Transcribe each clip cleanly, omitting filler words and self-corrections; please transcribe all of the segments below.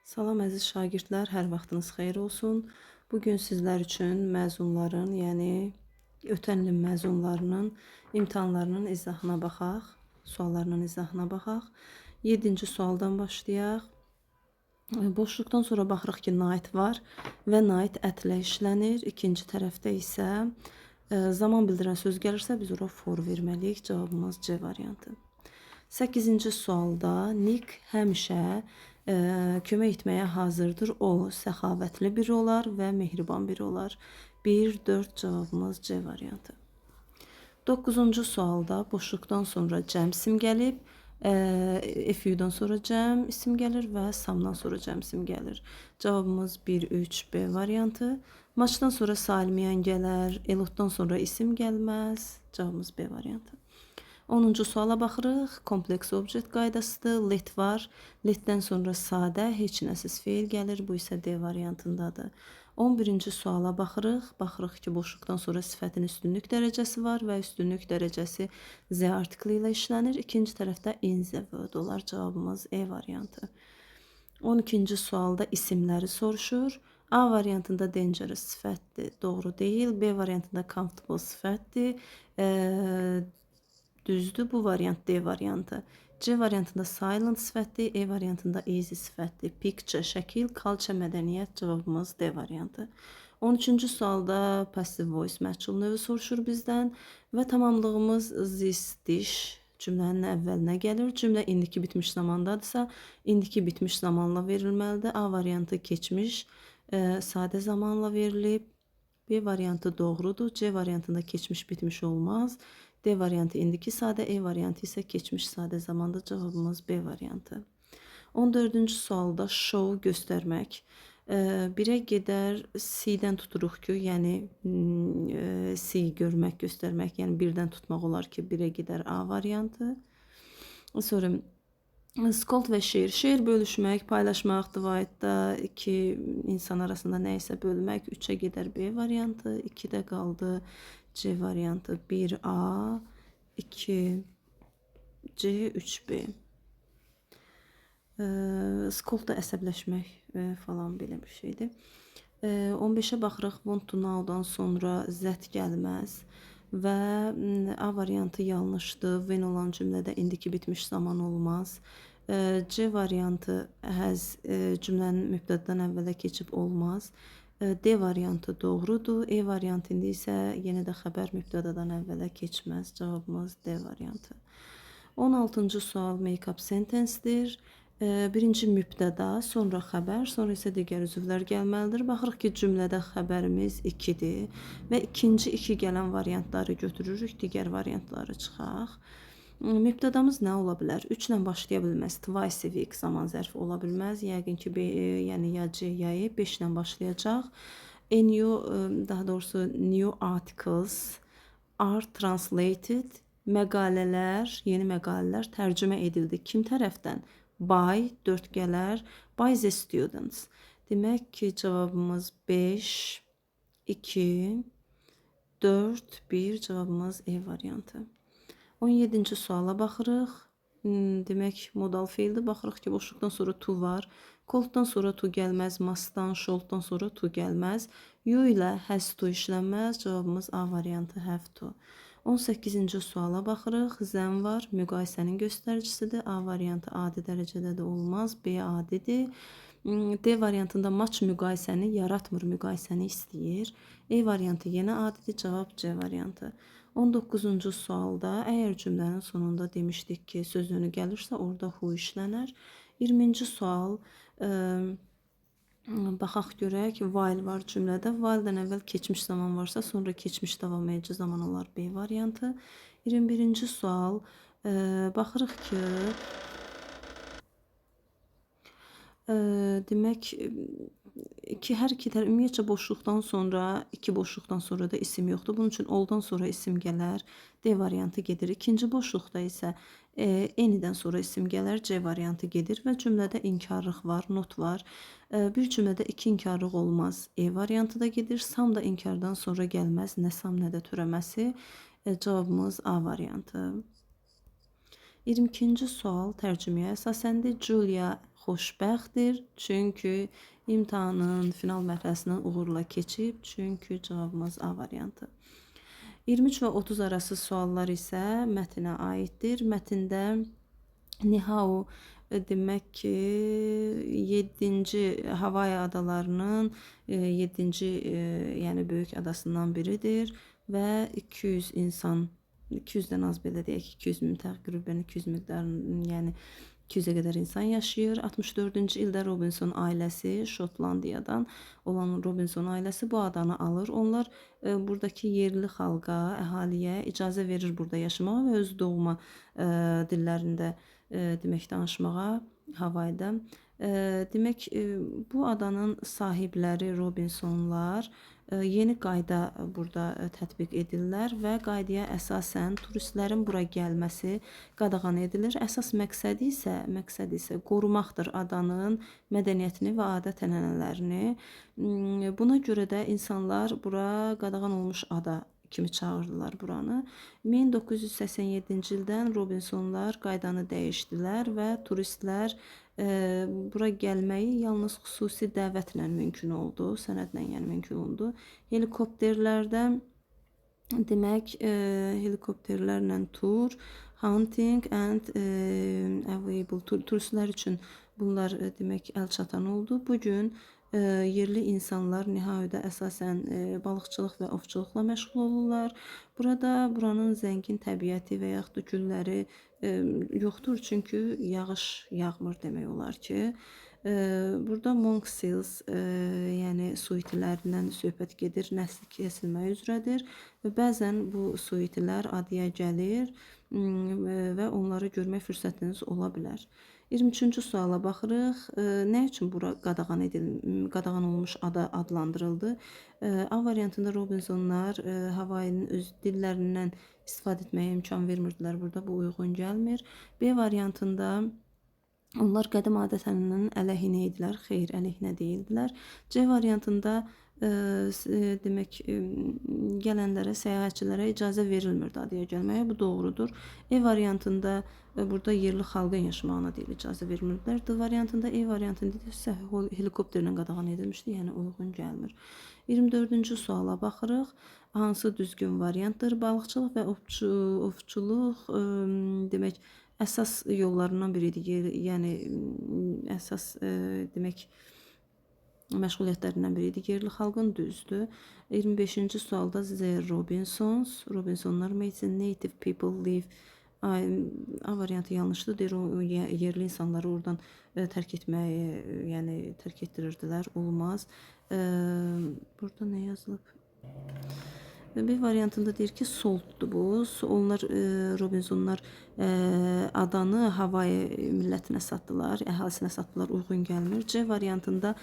Salam əziz şagirdlər, hər vaxtınız xeyir olsun. Bugün sizlər üçün məzunların, yəni ötən ilin məzunlarının imtahanlarının izahına baxaq, suallarının izahına baxaq. 7-ci sualdan başlayaq. Boşluqdan sonra baxırıq ki, night var və night ətlə işlənir. İkinci tərəfdə isə zaman bildirən söz gəlirsə biz ora for verməliyik. Cavabımız C variantı. 8-ci sualda Nick həmişə kömək etməyə hazırdır. O səxavətli biri olar və mehriban biri olar. 1-4 cavabımız C variantı. 9-cu sualda boşluqdan sonra cəm isim gəlib. FU-dan sonra cəm isim gəlir və samdan sonra cəm isim gəlir. Cavabımız 1-3 B variantı. Maçdan sonra salmiyan gələr. Elotdan sonra isim gəlməz. Cavabımız B variantı. 10-cu suala baxırıq. Kompleks objekt qaydasıdır. Let var. Letdən sonra sadə, heç nəsiz feil gəlir. Bu isə D variantındadır. 11-ci suala baxırıq. Baxırıq ki, boşluqdan sonra sifətin üstünlük dərəcəsi var və üstünlük dərəcəsi Z artiklı ilə işlənir. İkinci tərəfdə in the word olar. Cavabımız E variantı. 12-ci sualda isimləri soruşur. A variantında dangerous sifətdir. Doğru deyil. B variantında comfortable sifətdir. Düzdür, bu variant D variantı. C variantında silent sifətdir, E variantında easy sifətdir. Picture, şəkil, culture, mədəniyyət cavabımız D variantı. 13-cü sualda passive voice məchul növü soruşur bizdən və tamamlığımız this dish cümlənin əvvəlinə gəlir. Cümlə indiki bitmiş zamandadırsa, indiki bitmiş zamanla verilməlidir. A variantı keçmiş, sadə zamanla verilib. B variantı doğrudur. C variantında keçmiş bitmiş olmaz. D variantı indiki sadə, E variantı isə keçmiş sadə zamanda. Cavabımız B variantı. 14-cü sualda show göstərmək. 1-ə gedər C-dən tuturuq ki, yəni C görmək, göstərmək, yəni 1-dən tutmaq olar ki, 1-ə gedər A variantı. Sonra scold və şeir. Şeir bölüşmək, paylaşmaq, divide-da iki insan arasında nə isə bölmək. 3-ə gedər B variantı. 2-də qaldı C variantı. 1A, 2C, 3B. Scold da əsəbləşmək falan belə bir şeydir. 15-ə baxırıq. Want to now-dan sonra zət gəlməz və A variantı yanlışdır. When olan cümlədə indiki bitmiş zaman olmaz. C variantı has cümlənin mübtədadan əvvələ keçib olmaz. D variantı doğrudur. E variantı indi isə yenə də xəbər mübtədadan əvvələ keçməz. Cavabımız D variantı. 16-cı sual make-up sentence-dir. Birinci mübtəda, sonra xəbər, sonra isə digər üzvlər gəlməlidir. Baxırıq ki, cümlədə xəbərimiz 2-dir və ikinci 2 gələn variantları götürürük, digər variantları çıxaq. Mübtədamız nə ola bilər? 3 ilə başlaya bilməz. Twice week zaman zərfi ola bilməz. Yəqin ki, yəni ya C, ya E 5 ilə başlayacaq. Daha doğrusu new articles are translated. Məqalələr, yeni məqalələr tərcümə edildi. Kim tərəfdən? By 4 gələr. By the students. Demək ki, cavabımız 5, 2, 4, 1. Cavabımız E variantı. 17-ci suala baxırıq. Demək, modal feildir. Baxırıq ki, boşluqdan sonra to var. Colddan sonra to gəlməz. Mustdan, shoulddan sonra to gəlməz. You ilə has to işlənməz. Cavabımız A variantı have to. 18-ci suala baxırıq. Zən var, müqayisənin göstəricisidir. A variantı adi dərəcədə də olmaz. B adidir. D variantında maç müqayisəni yaratmır, müqayisəni istəyir. E variantı yenə adidir. Cavab C variantı. 19-cu sualda əgər cümlənin sonunda demişdik ki, söz önü gəlirsə, orada who işlənər. 20-ci sual baxaq görək, while var cümlədə. While-dən əvvəl keçmiş zaman varsa, sonra keçmiş davam edici zaman olar B variantı. 21-ci sual baxırıq ki, demək hər iki tərəf ümumiyyətcə boşluqdan sonra, iki boşluqdan sonra da isim yoxdur. Bunun üçün oldan sonra isim gələr. D variantı gedir. İkinci boşluqda isə enidən sonra isim gələr. C variantı gedir və cümlədə inkarlıq var, not var. Bir cümlədə iki inkarlıq olmaz. E variantı da gedir. Sam da inkardan sonra gəlməz. Nə sam, nə də törəməsi. Cavabımız A variantı. 22-ci sual tərcüməyə əsasəndir. Julia xoşbəxtdir, çünki imtahanın final mərhələsindən uğurla keçib, çünki cavabımız A variantı. 23 və 30 arası suallar isə mətnə aiddir. Mətndə Nihao demək ki, 7-ci Havay adalarının 7-ci yəni böyük adasından biridir və 200 insan, 200-dən az belə deyək, 200 min təqribən 200 miqdarının, yəni 200-ə qədər insan yaşayır. 64-cü ildə Robinson ailəsi, Şotlandiyadan olan Robinson ailəsi bu adanı alır. Onlar buradakı yerli xalqa, əhaliyə icazə verir burada yaşamağa və öz doğma dillərində demək danışmağa Havayda. Demək bu adanın sahibləri Robinsonlar yeni qayda burada tətbiq edirlər və qaydaya əsasən turistlərin bura gəlməsi qadağan edilir. Əsas məqsədi isə qorumaqdır adanın mədəniyyətini və adət-ənənələrini. Buna görə də insanlar bura qadağan olmuş ada kimi çağırdılar buranı. 1987-ci ildən Robinsonlar qaydanı dəyişdilər və turistlər bura gəlməyi yalnız xüsusi dəvətlə mümkün oldu, sənədlə yəni mümkün oldu. Helikopterlərdən demək helikopterlərlə tur, hunting and available turistlər üçün bunlar demək əlçatan oldu. Bu gün yerli insanlar Nihao'da əsasən balıqçılıq və ovçuluqla məşğul olurlar. Buranın zəngin təbiəti və yaxud da gülləri yoxdur, çünki yağış yağmır demək olar ki. Burada monk seals, yəni su itilərindən söhbət gedir, nəsli kəsilmək üzrədir və bəzən bu su itilər adaya gəlir və onları görmək fürsətiniz ola bilər. 23-cü suala baxırıq. Nə üçün bura qadağan olmuş ada adlandırıldı? A variantında Robinsonlar Havayının öz dillərindən istifadə etməyə imkan vermirdilər. Burada bu uyğun gəlmir. B variantında onlar qədim adət-ənənənin əleyhinə idilər. Xeyr, əleyhinə deyildilər. C variantında demək gələnlərə, səyahətçilərə icazə verilmirdi adaya gəlməyə. Bu doğrudur. E variantında burada yerli xalqın yaşamağına deyil, icazə vermirdilər. D variantında, E variantında isə helikopterlə qadağan edilmişdi, yəni uyğun gəlmir. 24-cü suala baxırıq. Hansı düzgün variantdır? Balıqçılıq və ovçuluq demək əsas yollarından biridir. Yəni əsas demək məşğuliyyətlərindən biridir. Yerli xalqın düzdür. 25-ci sualda The Robinsonlar makes native people live. A variantı yanlışdır. Deyir, o yerli insanları oradan tərk etməyi, yəni tərk etdirirdilər. Olmaz. Burada nə yazılıb? Bir variantında deyir ki, solddur bu. Onlar Robinsonlar adanı Havay millətinə satdılar, əhalisinə satdılar, uyğun gəlmir. C variantında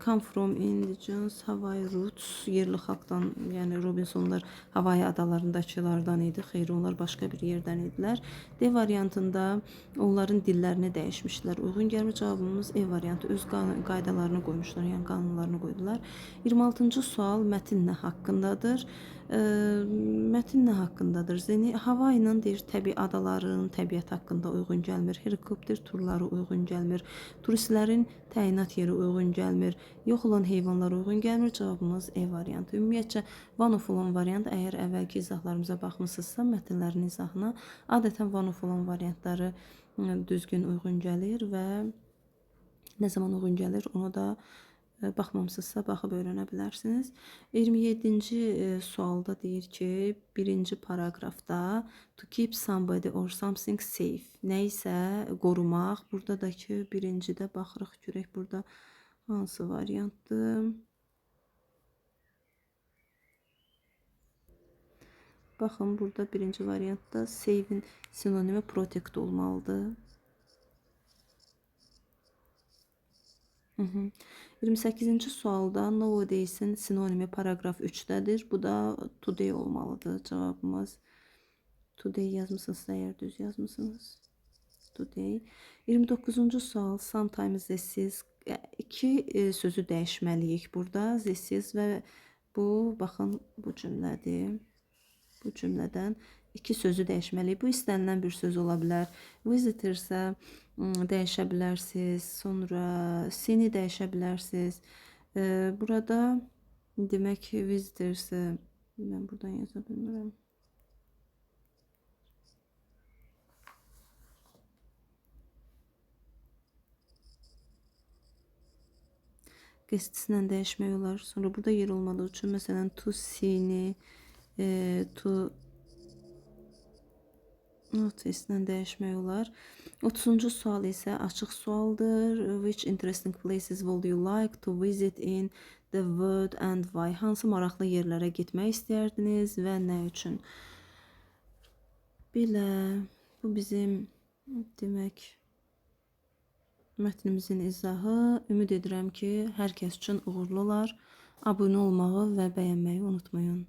come from indigenous Hawaii roots, yerli xalqdan, yəni Robinsonlar Havay adalarındakılardan idi. Xeyr, onlar başqa bir yerdən idilər. D variantında onların dillərini dəyişmişlər, uyğun gəlmir. Cavabımız E variantı, öz qaydalarını qoymuşlar, yəni qanunlarını qoydular. 26-cı sual mətn nə haqqındadır? Mətn nə haqqındadır? Havayının deyir, təbii adaların təbiət haqqında uyğun gəlmir. Helikopter turları uyğun gəlmir. Turistlərin təyinat yeri uyğun gəlmir. Yox olan heyvanlar uyğun gəlmir. Cavabımız E variantı. Ümumiyyətcə, one of olan variant, əgər əvvəlki izahlarımıza baxmısınızsa, mətnlərin izahına adətən one of olan variantları düzgün uyğun gəlir və nə zaman uyğun gəlir, ona da baxmamısınızsa baxıb öyrənə bilərsiniz. 27-ci sualda deyir ki, birinci paragrafda to keep somebody or something safe, nə isə qorumaq. Burada da ki, birincidə baxırıq, görək burada hansı variantdır. Baxın, burada birinci variantda save'in sinonimi protect olmalıdır. 28-ci sualda nowadays'in sinonimi paragraf 3-dədir. Bu da today olmalıdır. Cavabımız today yazmışsınız, əgər düz yazmışsınız. Today. 29-cu sual sometimes this is. İki sözü dəyişməliyik burada. This is və bu, baxın, bu cümlədir. Bu cümlədən iki sözü dəyişməliyik. Bu istənilən bir söz ola bilər. Visitor-sə dəyişə bilərsiniz. Sonra seni dəyişə bilərsiniz. Burada demək ki, visitor-sə mən buradan yaza bilmirəm. Qəstislə dəyişmək olar. Sonra burada yer olmadığı üçün məsələn to see-ni to notice-lə dəyişmək olar. 30-cu sual isə açıq sualdır. Which interesting places would you like to visit in the world and why? Hansı maraqlı yerlərə getmək istərdiniz və nə üçün? Belə, bu bizim demək mətnimizin izahı. Ümid edirəm ki, hər kəs üçün uğurlu olar. Abunə olmağı və bəyənməyi unutmayın.